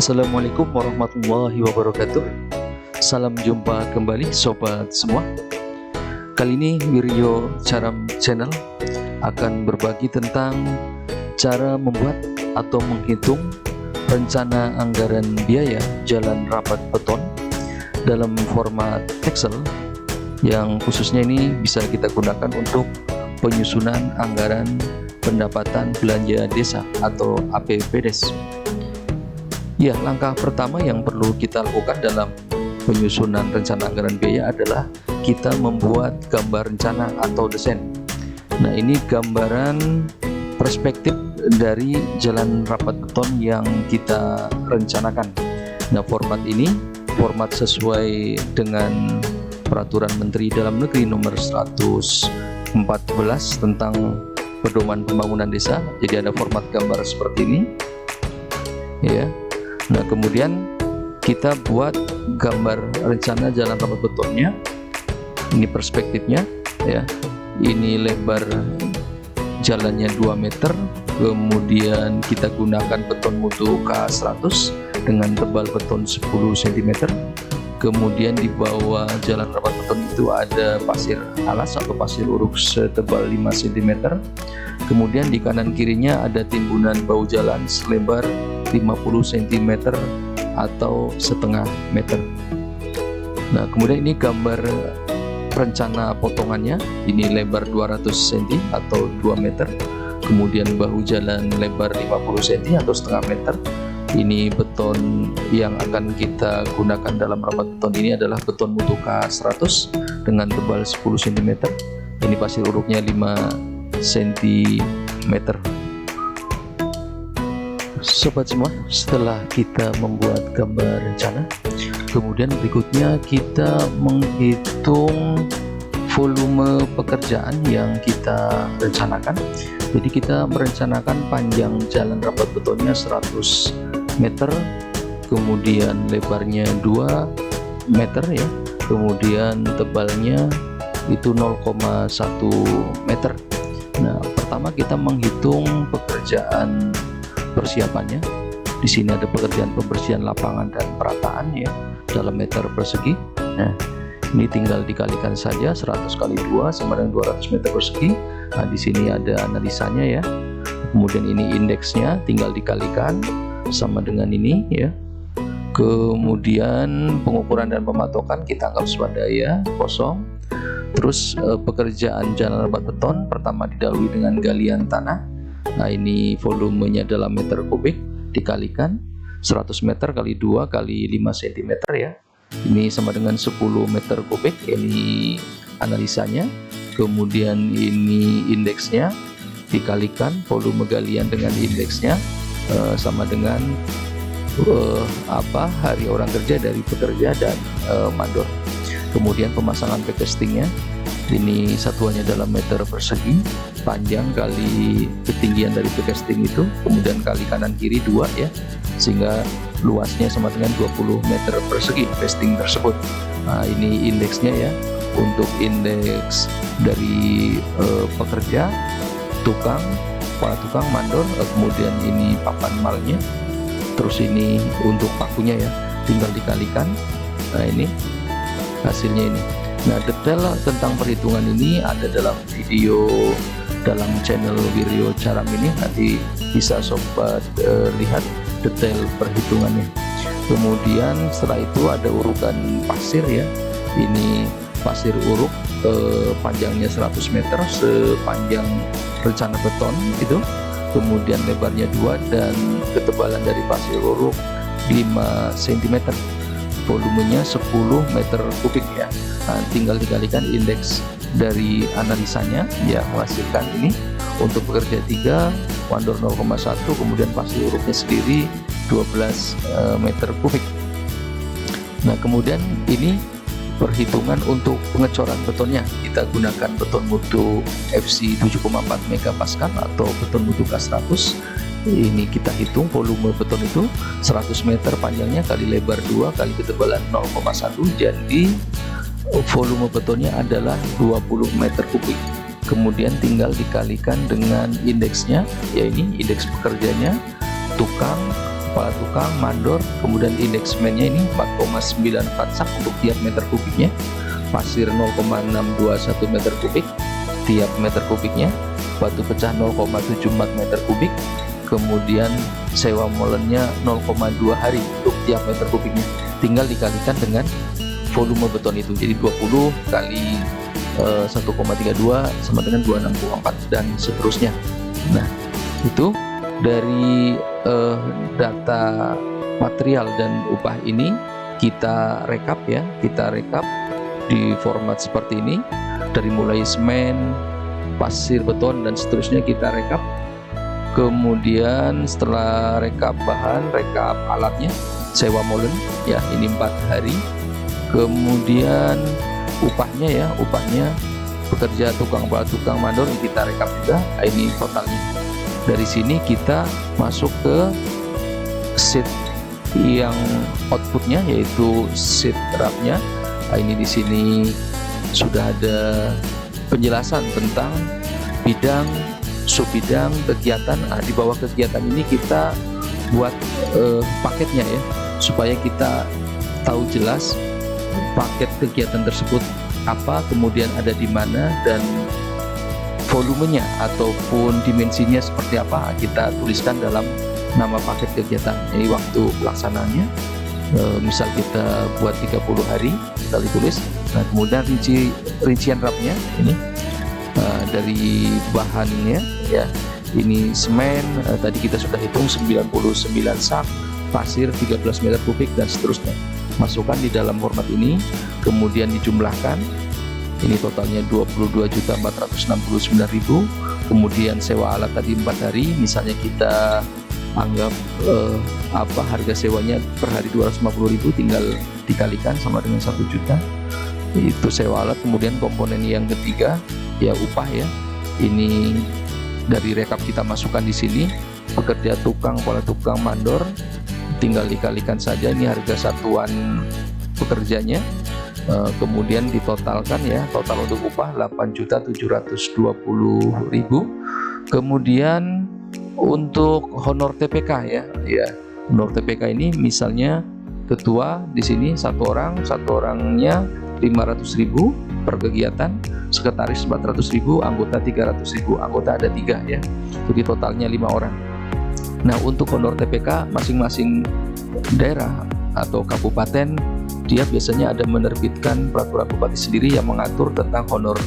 Assalamualaikum warahmatullahi wabarakatuh. Salam jumpa kembali sobat semua. Kali ini Wiryo Caram Channel akan berbagi tentang cara membuat atau menghitung rencana anggaran biaya jalan rapat beton dalam format Excel, yang khususnya ini bisa kita gunakan untuk penyusunan anggaran pendapatan belanja desa atau APBDes. Ya, langkah pertama yang perlu kita lakukan dalam penyusunan rencana anggaran biaya adalah kita membuat gambar rencana atau desain. Nah, ini gambaran perspektif dari jalan rapat beton yang kita rencanakan. Nah, format ini format sesuai dengan Peraturan Menteri Dalam Negeri Nomor 114 tentang Pedoman Pembangunan Desa. Jadi ada format gambar seperti ini, ya. Nah, kemudian kita buat gambar rencana jalan rapat betonnya. Ini perspektifnya, ya. Ini lebar jalannya 2 meter. Kemudian kita gunakan beton mutu K100 dengan tebal beton 10 cm. Kemudian di bawah jalan rapat beton itu ada pasir alas atau pasir uruk setebal 5 cm. Kemudian di kanan kirinya ada timbunan bahu jalan selebar 50 cm atau setengah meter. Nah, kemudian ini gambar rencana potongannya. Ini lebar 200 cm atau 2 meter. Kemudian bahu jalan lebar 50 cm atau setengah meter. Ini beton yang akan kita gunakan dalam rapat beton ini adalah beton mutu K100 dengan tebal 10 cm. Ini pasir uruknya 5 cm. Sobat semua, setelah kita membuat gambar rencana, kemudian berikutnya kita menghitung volume pekerjaan yang kita rencanakan. Jadi kita merencanakan panjang jalan rapat betonnya 100 meter, kemudian lebarnya 2 meter, ya. Kemudian tebalnya itu 0,1 meter. Nah, pertama kita menghitung pekerjaan persiapannya. Di sini ada pekerjaan pembersihan lapangan dan perataan, ya, dalam meter persegi. Nah, ini tinggal dikalikan saja 100 kali 2 sama dengan 200 meter persegi. Nah, di sini ada analisanya, ya. Kemudian ini indeksnya tinggal dikalikan sama dengan ini, ya. Kemudian pengukuran dan pematokan kita anggap swadaya kosong. Terus pekerjaan jalan rapat beton pertama didahului dengan galian tanah. Nah, ini volumenya dalam meter kubik dikalikan 100 meter kali 2 kali 5 cm, ya. Ini sama dengan 10 meter kubik. Ini analisanya. Kemudian ini indeksnya dikalikan volume galian dengan indeksnya sama dengan hari orang kerja dari pekerja dan mandor. Kemudian pemasangan backcastingnya, ini satuannya dalam meter persegi, panjang kali ketinggian dari backcasting itu, kemudian kali kanan kiri 2, ya, sehingga luasnya sama dengan 20 meter persegi casting tersebut. Nah, ini indeksnya, ya, untuk indeks dari pekerja, tukang, kepala tukang, mandor, kemudian ini papan malnya. Terus ini untuk pakunya, ya, tinggal dikalikan. Nah, ini hasilnya ini. Nah, detail tentang perhitungan ini ada dalam video dalam channel Wiryo Caram ini. Nanti bisa sobat lihat detail perhitungannya. Kemudian setelah itu ada urukan pasir, ya. Ini pasir uruk panjangnya 100 meter sepanjang rencana beton itu. Kemudian lebarnya 2 dan ketebalan dari pasir uruk 5 cm. Volumenya 10 meter kubik, ya. Nah, tinggal dikalikan indeks dari analisanya, ya, menghasilkan ini. Untuk pekerja 3, mandor 0,1, kemudian pasir uruknya sendiri 12 meter kubik. Nah, kemudian ini perhitungan untuk pengecoran betonnya. Kita gunakan beton mutu FC 7,4 megapascal atau beton mutu K100. Ini kita hitung volume beton itu 100 meter panjangnya kali lebar 2 kali ketebalan 0,1, jadi volume betonnya adalah 20 meter kubik. Kemudian tinggal dikalikan dengan indeksnya, ya, ini indeks pekerjanya, tukang, kepala tukang, mandor, kemudian indeks semennya ini 4,94 sak untuk tiap meter kubiknya, pasir 0,621 meter kubik tiap meter kubiknya, batu pecah 0,74 meter kubik, kemudian sewa molennya 0,2 hari untuk tiap meter kubiknya, tinggal dikalikan dengan volume beton itu, jadi 20 kali 1,32 sama dengan 264 dan seterusnya. Nah, itu dari data material dan upah ini kita rekap ya, kita rekap di format seperti ini, dari mulai semen, pasir, beton dan seterusnya kita rekap. Kemudian setelah rekap bahan, rekap alatnya, sewa molen ya, ini 4 hari. Kemudian upahnya ya, upahnya pekerja tukang kepala tukang mandor kita rekap juga. Ini totalnya. Dari sini kita masuk ke sheet yang outputnya, yaitu sheet rapnya. Ini di sini sudah ada penjelasan tentang bidang, subbidang, kegiatan. Di bawah kegiatan ini kita buat paketnya ya, supaya kita tahu jelas paket kegiatan tersebut apa, kemudian ada di mana, dan volumenya ataupun dimensinya seperti apa kita tuliskan dalam nama paket kegiatan. Jadi waktu pelaksanaannya, misal kita buat 30 hari, kita ditulis. Nah, kemudian rincian rapnya ini dari bahannya ya, ini semen tadi kita sudah hitung 99 sak, pasir 13 meter kubik dan seterusnya. Masukkan di dalam format ini, kemudian dijumlahkan. Ini totalnya 22.469.000. Kemudian sewa alat tadi 4 hari, misalnya kita anggap harga sewanya per hari 250.000, tinggal dikalikan sama dengan 1 juta. Itu sewa alat. Kemudian komponen yang ketiga ya upah ya. Ini dari rekap kita masukkan di sini, pekerja tukang, kepala tukang, mandor, tinggal dikalikan saja ini harga satuan pekerjanya. Kemudian ditotalkan ya, total untuk upah 8.720.000. Kemudian untuk honor TPK ya, honor TPK ini misalnya ketua di sini satu orangnya 500.000 per kegiatan, sekretaris 400.000, anggota 300.000, anggota ada 3 ya, jadi totalnya 5 orang. Nah, untuk honor TPK masing-masing daerah atau kabupaten dia biasanya ada menerbitkan peraturan bupati sendiri yang mengatur tentang honor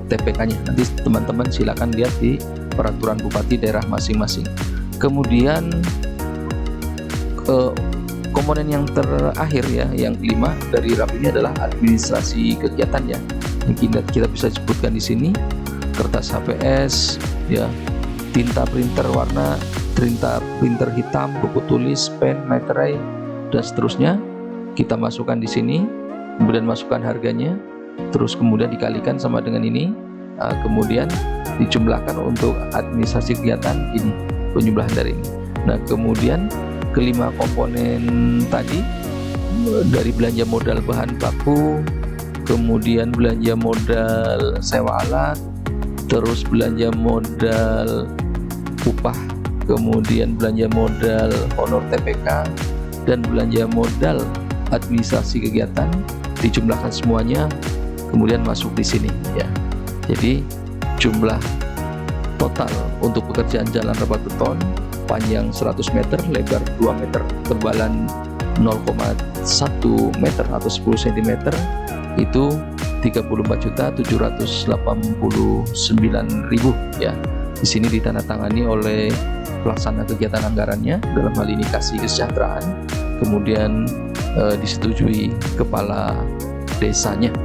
TPK-nya. Nanti teman-teman silakan lihat di peraturan bupati daerah masing-masing. Kemudian komponen yang terakhir ya, yang kelima dari RAP ini adalah administrasi kegiatan ya. Yang kita bisa sebutkan di sini kertas HPS ya, tinta printer warna, tinta printer hitam, buku tulis, pen, materai dan seterusnya. Kita masukkan di sini, kemudian masukkan harganya, terus kemudian dikalikan sama dengan ini, kemudian dijumlahkan untuk administrasi kegiatan ini, penjumlahan dari ini. Nah, kemudian kelima komponen tadi dari belanja modal bahan baku, kemudian belanja modal sewa alat, terus belanja modal upah, kemudian belanja modal honor TPK, dan belanja modal administrasi kegiatan dijumlahkan semuanya, kemudian masuk di sini ya. Jadi jumlah total untuk pekerjaan jalan rebat beton panjang 100 meter, lebar 2 meter, tebalan 0,1 meter atau 10 cm itu 34.789.000 ya. Di sini ditandatangani oleh pelaksana kegiatan anggarannya, dalam hal ini Kasih Kesejahteraan, kemudian disetujui kepala desanya.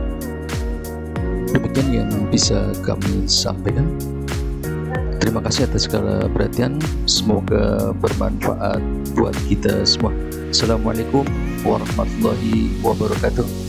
Demikian yang bisa kami sampaikan. Terima kasih atas segala perhatian, semoga bermanfaat buat kita semua. Assalamualaikum warahmatullahi wabarakatuh.